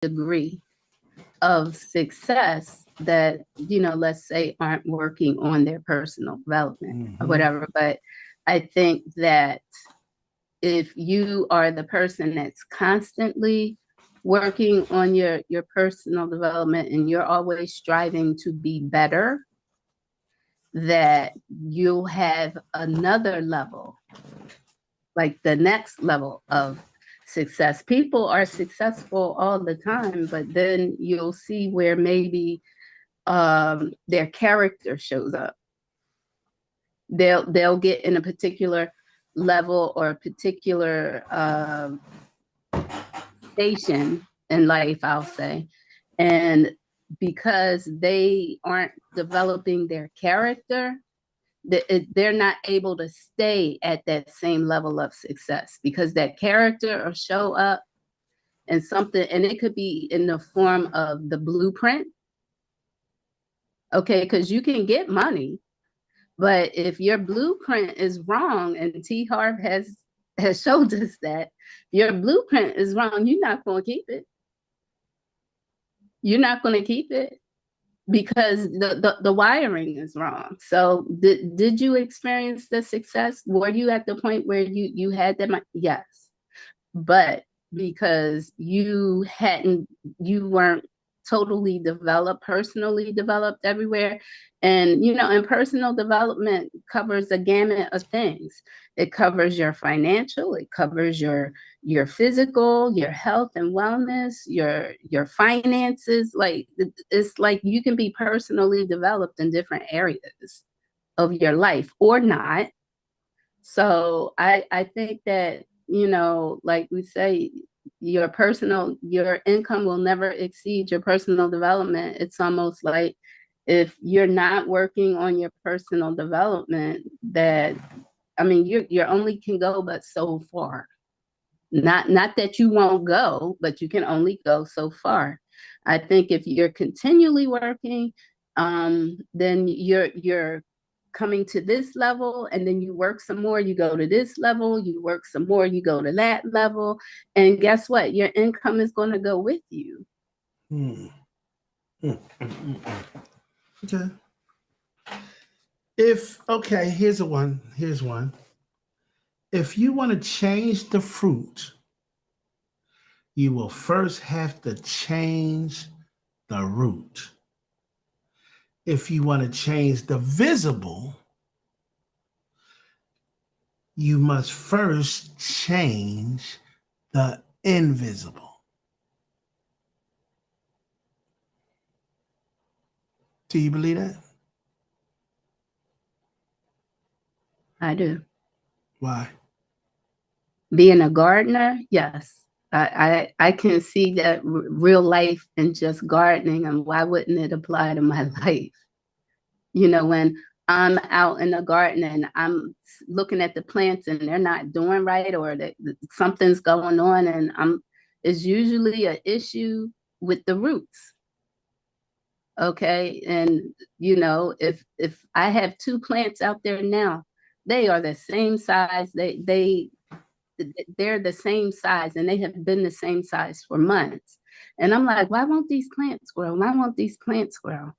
degree of success that, let's say aren't working on their personal development or whatever. But I think that if you are the person that's constantly working on your personal development and you're always striving to be better, that you'll have another level, like the next level of success. People are successful all the time, but then you'll see where maybe their character shows up. They'll get in a particular level or a particular station in life, I'll say, and because they aren't developing their character, they're not able to stay at that same level of success, because that character will show up in something, and it could be in the form of the blueprint. Okay, because you can get money, but if your blueprint is wrong, and T. Harv has showed us that your blueprint is wrong, you're not going to keep it. You're not going to keep it because the wiring is wrong. So did you experience the success? Were you at the point where you had that? Yes, but because you weren't totally developed, personally developed everywhere. And, and personal development covers a gamut of things. It covers your financial, it covers your physical, your health and wellness, your finances. Like, it's like you can be personally developed in different areas of your life or not. So I think that, like we say, your income will never exceed your personal development. It's almost like if you're not working on your personal development, you only can go but so far. Not that you won't go, but you can only go so far. I think if you're continually working, then you're coming to this level, and then you work some more, you go to this level, you work some more, you go to that level, and guess what? Your income is going to go with you. Okay. Here's one. If you want to change the fruit, you will first have to change the root. If you want to change the visible, you must first change the invisible. Do you believe that? I do. Why? Being a gardener, yes. I can see that real life in just gardening, and why wouldn't it apply to my life? When I'm out in the garden and I'm looking at the plants and they're not doing right, or that something's going on, and it's usually an issue with the roots. Okay, and if I have two plants out there now, they are the same size. They're the same size, and they have been the same size for months. And I'm like, why won't these plants grow? Why won't these plants grow?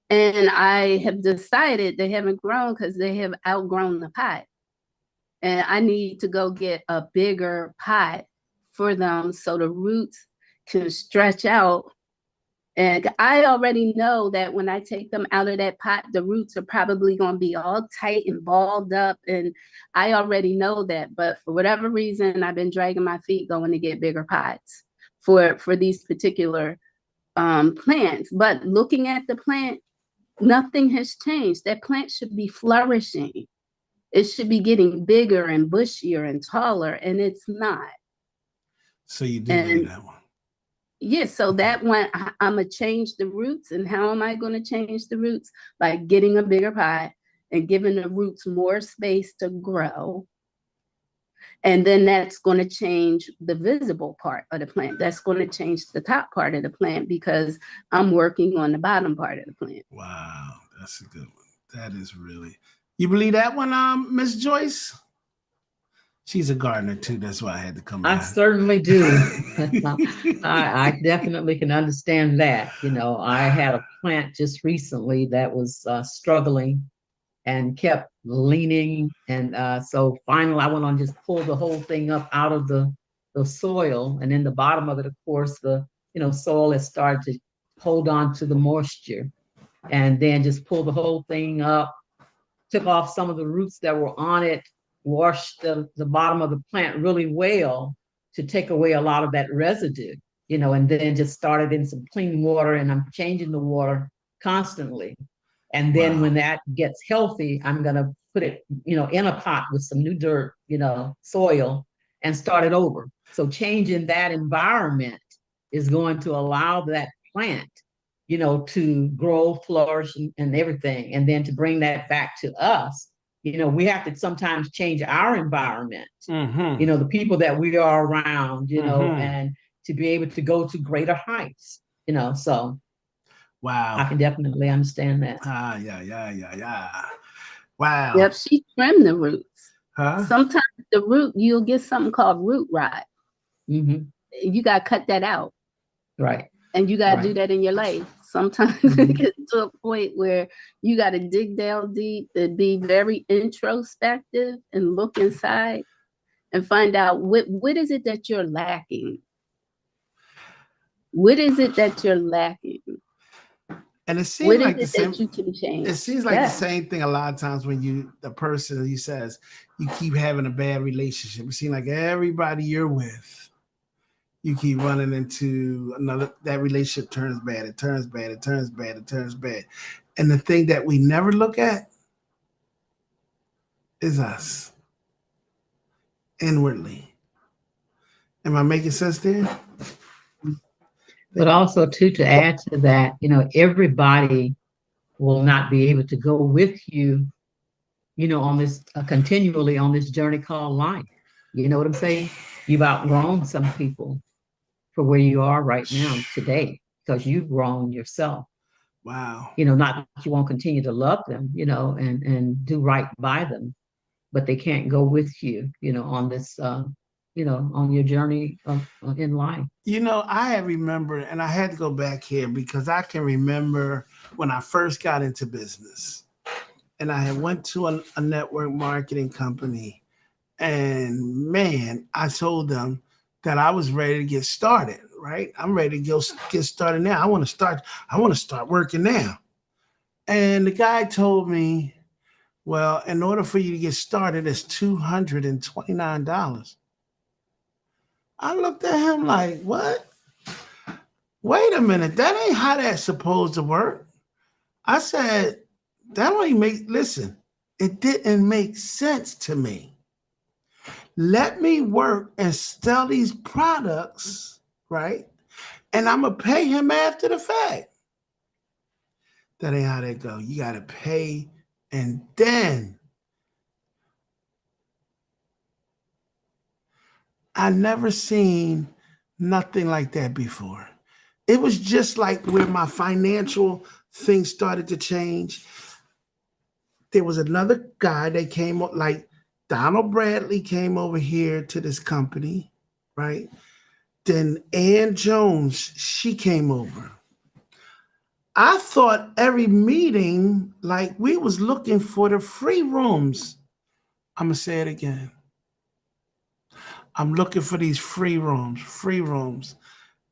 And I have decided they haven't grown because they have outgrown the pot. And I need to go get a bigger pot for them so the roots can stretch out. And I already know that when I take them out of that pot, the roots are probably going to be all tight and balled up. And I already know that. But for whatever reason, I've been dragging my feet going to get bigger pots for these particular plants. But looking at the plant, nothing has changed. That plant should be flourishing. It should be getting bigger and bushier and taller, and it's not. So you do believe that one? Yeah, so that one, I'm going to change the roots. And how am I going to change the roots? By getting a bigger pot and giving the roots more space to grow. And then that's going to change the visible part of the plant. That's going to change the top part of the plant, because I'm working on the bottom part of the plant. Wow, that's a good one. That is really... You believe that one, Miss Joyce? She's a gardener too. That's why I had to come I out. certainly do. I definitely can understand that. I had a plant just recently that was struggling and kept leaning. And so finally, I went on just pulled the whole thing up out of the soil. And in the bottom of it, of course, the soil has started to hold on to the moisture. And then just pulled the whole thing up, took off some of the roots that were on it, washed the bottom of the plant really well to take away a lot of that residue, and then just started in some clean water, and I'm changing the water constantly. And then when Wow. that gets healthy, I'm going to put it, in a pot with some new dirt, soil, and start it over. So changing that environment is going to allow that plant, to grow, flourish, and everything. And then to bring that back to us, we have to sometimes change our environment, Mm-hmm. the people that we are around, Mm-hmm. and to be able to go to greater heights, so I Wow. can definitely understand that. Ah, yeah, yeah, yeah, yeah. Wow. Yep, she trimmed the roots. Huh? Sometimes the root, you'll get something called root rot. Mm-hmm. You got to cut that out. Right. And you got to Right. do that in your life. Sometimes Mm-hmm. it gets to a point where you got to dig down deep and be very introspective and look inside and find out what is it that you're lacking? What is it that you're lacking? And it seems What is like the it that same. you can It change? seems like the Yeah. same thing a lot of times when the person he says you keep having a bad relationship. It seems like everybody you're with, you keep running into another. That relationship turns bad. It turns bad. It turns bad. It turns bad. And the thing that we never look at is us inwardly. Am I making sense there? But also too, to add to that, everybody will not be able to go with you, on this continually on this journey called life. You know what I'm saying? You've outgrown some people for where you are right now today because you've grown yourself. Wow. Not that you won't continue to love them, and do right by them, but they can't go with you, on this, on your journey in life. I remember, and I had to go back here because I can remember when I first got into business, and I had went to a network marketing company, and man, I told them that I was ready to get started. Right, I'm ready to get started now. I want to start. I want to start working now. And the guy told me, "Well, in order for you to get started, it's $229." I looked at him like, "What? Wait a minute, that ain't how that's supposed to work." I said, that don't even listen, it didn't make sense to me. Let me work and sell these products, right? And I'm going to pay him after the fact. That ain't how that go. You got to pay and then. I never seen nothing like that before. It was just like where my financial thing started to change. There was another guy that came up, like Donald Bradley came over here to this company, right? Then Ann Jones, she came over. I thought every meeting, like we was looking for the free rooms. I'm gonna say it again. I'm looking for these free rooms, free rooms.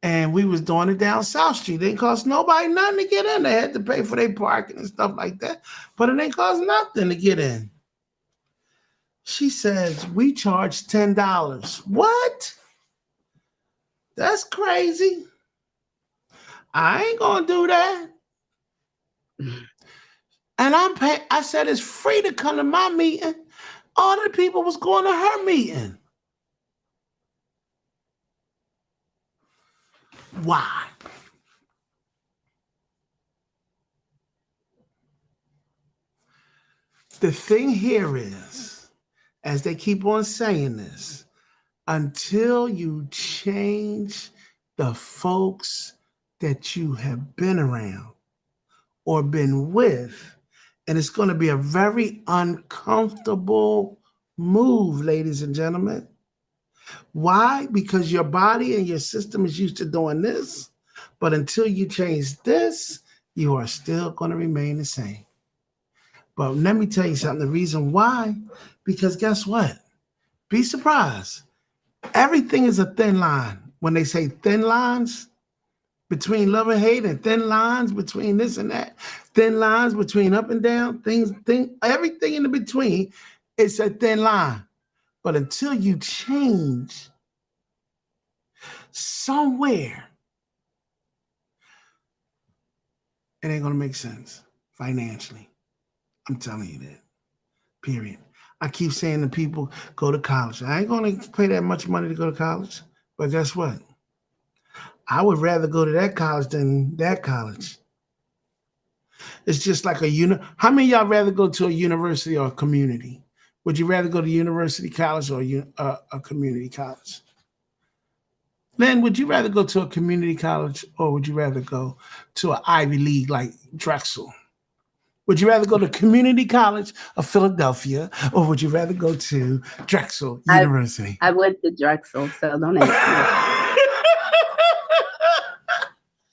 And we was doing it down South Street. It didn't cost nobody nothing to get in. They had to pay for their parking and stuff like that. But it didn't cost nothing to get in. She says, we charge $10. What? That's crazy. I ain't gonna do that. And I'm paying. I said it's free to come to my meeting. All the people was going to her meeting. Why? The thing here is, as they keep on saying this, until you change the folks that you have been around or been with, and it's going to be a very uncomfortable move, ladies and gentlemen. Why? Because your body and your system is used to doing this, but until you change this, you are still going to remain the same. But let me tell you something. The reason why, because guess what? Be surprised. Everything is a thin line. When they say thin lines between love and hate, and thin lines between this and that, thin lines between up and down, everything in the between, it's a thin line. But until you change somewhere, it ain't gonna make sense financially. I'm telling you that. Period. I keep saying to people, go to college. I ain't gonna pay that much money to go to college, but guess what? I would rather go to that college than that college. It's just like how many of y'all rather go to a university or a community? Would you rather go to university college or a community college? Lynn, would you rather go to a community college or would you rather go to an Ivy League like Drexel? Would you rather go to community college of Philadelphia or would you rather go to Drexel University? I went to Drexel, so don't ask me.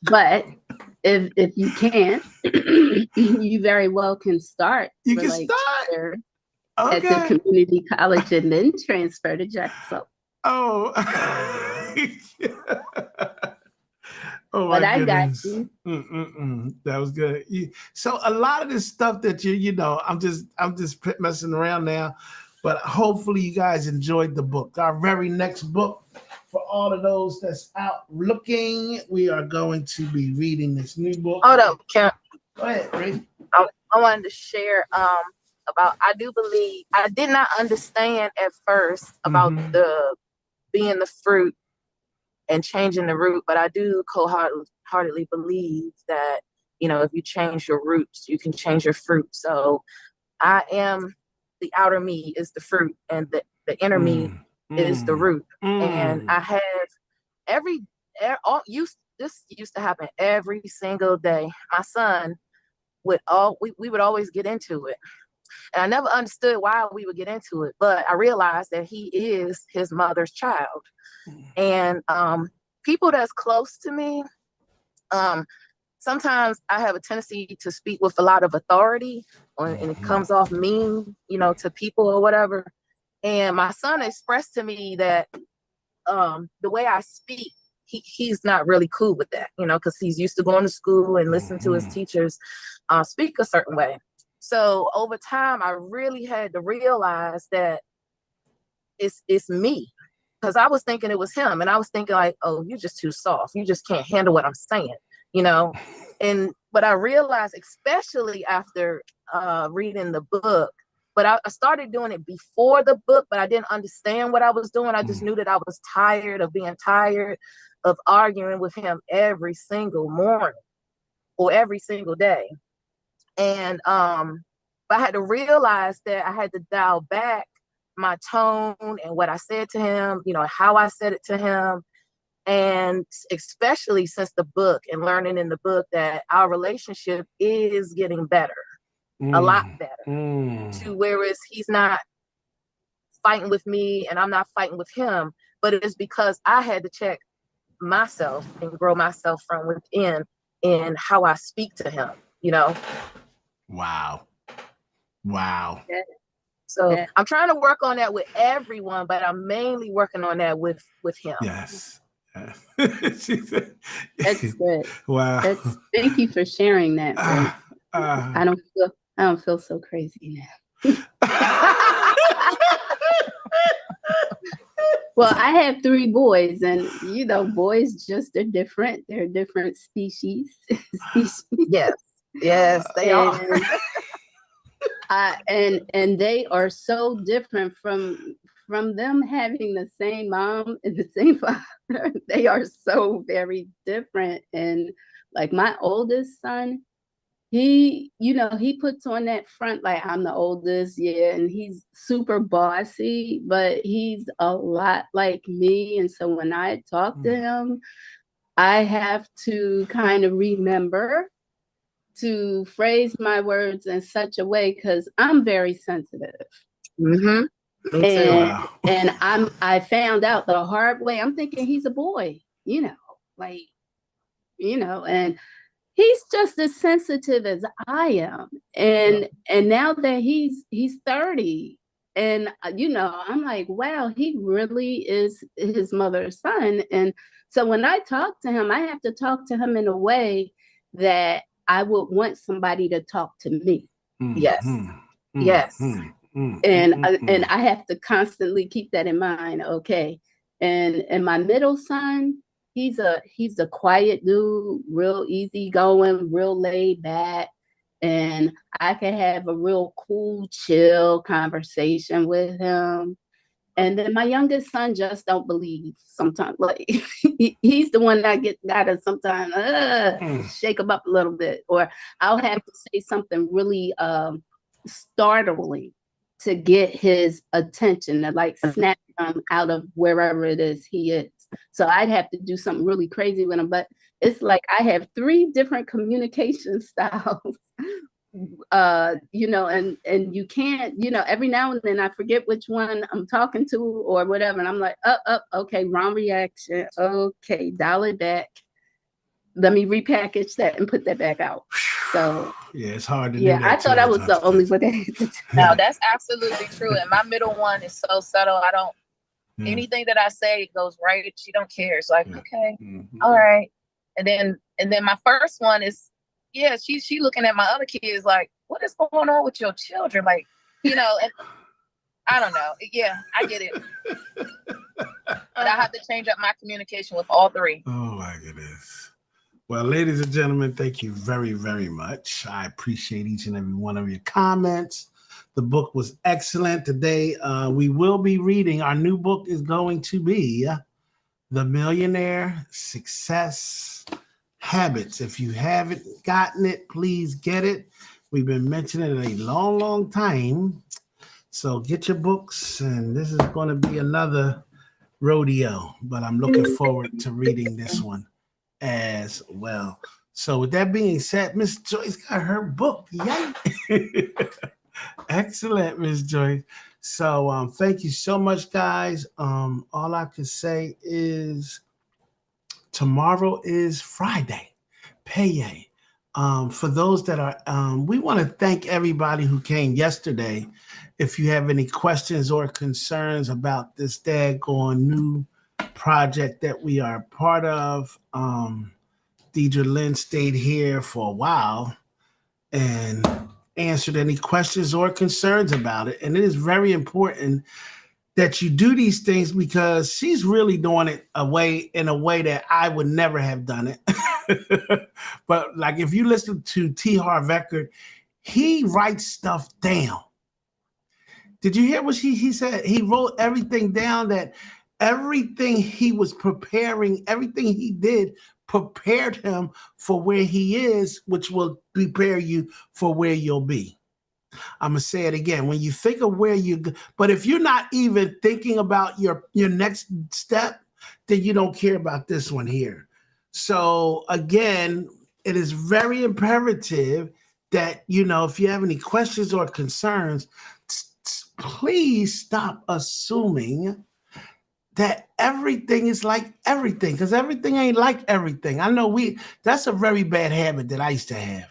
But if you can't, you very well can start. You can start at the community college and then transfer to Drexel. Oh. Oh my goodness. I got you. That was good. So a lot of this stuff that I'm just messing around now, but hopefully you guys enjoyed the book. Our very next book, for all of those that's out looking, we are going to be reading this new book. Hold up, Kim. Go ahead, Ray. I wanted to share about, I do believe, I did not understand at first about the being the fruit and changing the root, but I do wholeheartedly believe that, if you change your roots, you can change your fruit. So I am, the outer me is the fruit and the inner me is the root. And I have this used to happen every single day. My son we would always get into it. And I never understood why we would get into it, but I realized that he is his mother's child. And people that's close to me, sometimes I have a tendency to speak with a lot of authority and it comes off mean, to people or whatever. And my son expressed to me that the way I speak, he's not really cool with that, because he's used to going to school and listening to his teachers speak a certain way. So over time, I really had to realize that it's me, because I was thinking it was him. And I was thinking like, oh, you're just too soft. You just can't handle what I'm saying, but I realized, especially after reading the book, but I started doing it before the book, but I didn't understand what I was doing. I just knew that I was tired of arguing with him every single morning or every single day. And but I had to realize that I had to dial back my tone and what I said to him, how I said it to him. And especially since the book and learning in the book that our relationship is getting better, a lot better, to whereas he's not fighting with me and I'm not fighting with him, but it is because I had to check myself and grow myself from within in how I speak to him, Wow. Yeah. So I'm trying to work on that with everyone, but I'm mainly working on that with him. Yes. That's good. Wow. Thank you for sharing that. I don't feel so crazy now. Well, I have 3 boys, and boys just are different. They're different species. Yes, they are. And they are so different from them having the same mom and the same father. They are so very different. And like my oldest son, he puts on that front like I'm the oldest, and he's super bossy, but he's a lot like me. And so when I talk to him, I have to kind of remember to phrase my words in such a way because I'm very sensitive. Me too. And Wow. and I found out the hard way. I'm thinking he's a boy, like, and he's just as sensitive as I am. And now that he's 30, and I'm like, wow, he really is his mother's son. And so when I talk to him, I have to talk to him in a way that I would want somebody to talk to me. Yes. Mm-hmm. Yes. Mm-hmm. And I have to constantly keep that in mind. Okay. And my middle son, he's a quiet dude, real easygoing, real laid back. And I can have a real cool, chill conversation with him. And then my youngest son just don't believe sometimes. Like he's the one that gotta sometimes shake him up a little bit, or I'll have to say something really startling to get his attention, to like snap him out of wherever it is he is. So I'd have to do something really crazy with him. But it's like I have 3 different communication styles. And you can't, every now and then I forget which one I'm talking to or whatever, and I'm like, okay, wrong reaction, okay, dial it back, let me repackage that and put that back out. So yeah, it's hard to do yeah, that. I thought I was the only one that had to do. No, that's absolutely true. And my middle one is so subtle. I don't anything that I say goes right. She don't care. It's like, okay, all right. And then my first one is, yeah, she looking at my other kids like, what is going on with your children? Like, and I don't know. Yeah, I get it. But I have to change up my communication with all 3. Oh my goodness. Well, ladies and gentlemen, thank you very, very much. I appreciate each and every one of your comments. The book was excellent. Today, we will be reading. Our new book is going to be The Millionaire Success Habits. If you haven't gotten it, please get it. We've been mentioning it a long, long time. So get your books, and this is going to be another rodeo, but I'm looking forward to reading this one as well. So with that being said, Miss Joyce got her book. Yay! Excellent, Miss Joyce. So thank you so much, guys. All I can say is tomorrow is Friday, payday. For those that are, we want to thank everybody who came yesterday. If you have any questions or concerns about this daggone new project that we are part of, Deidre Lynn stayed here for a while and answered any questions or concerns about it. And it is very important that you do these things because she's really doing it in a way that I would never have done it. But like if you listen to T. Harv Eker, he writes stuff down. Did you hear what he said? He wrote everything down, that everything he was preparing, everything he did prepared him for where he is, which will prepare you for where you'll be. I'm going to say it again. When you think of where you go, but if you're not even thinking about your next step, then you don't care about this one here. So again, it is very imperative that, if you have any questions or concerns, please stop assuming that everything is like everything, because everything ain't like everything. I know that's a very bad habit that I used to have.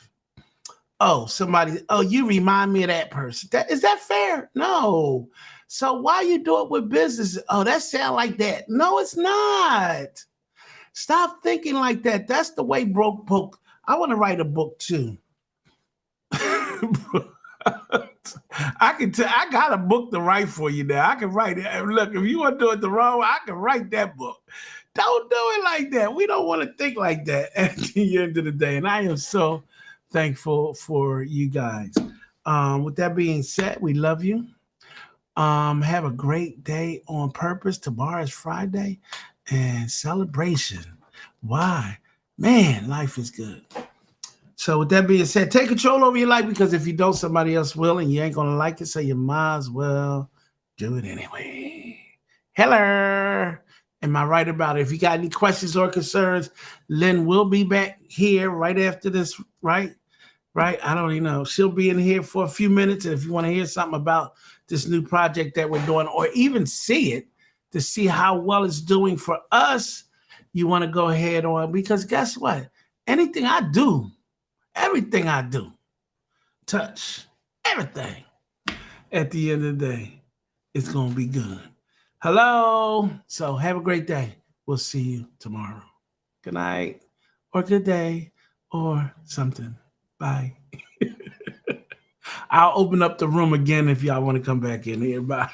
You remind me of that person. Is that fair? No. So why you do it with business? Oh, that sound like that. No, it's not. Stop thinking like that. That's the way broke folk. I want to write a book too. I got a book to write for you now. I can write it. Look, if you want to do it the wrong way, I can write that book. Don't do it like that. We don't want to think like that at the end of the day. And I am so thankful for you guys. With that being said, we love you. Have a great day on purpose. Tomorrow is Friday and celebration. Why? Man, life is good. So with that being said, take control over your life, because if you don't, somebody else will, and you ain't going to like it, so you might as well do it anyway. Hello. Am I right about it? If you got any questions or concerns, Lynn will be back here right after this, right? I don't even know. She'll be in here for a few minutes, and if you want to hear something about this new project that we're doing, or even see it to see how well it's doing for us, you want to go ahead on, because guess what? Anything I do, everything I do, touch, everything, at the end of the day, it's going to be good. Hello. So have a great day. We'll see you tomorrow. Good night, or good day, or something. Bye. I'll open up the room again if y'all want to come back in here. Bye.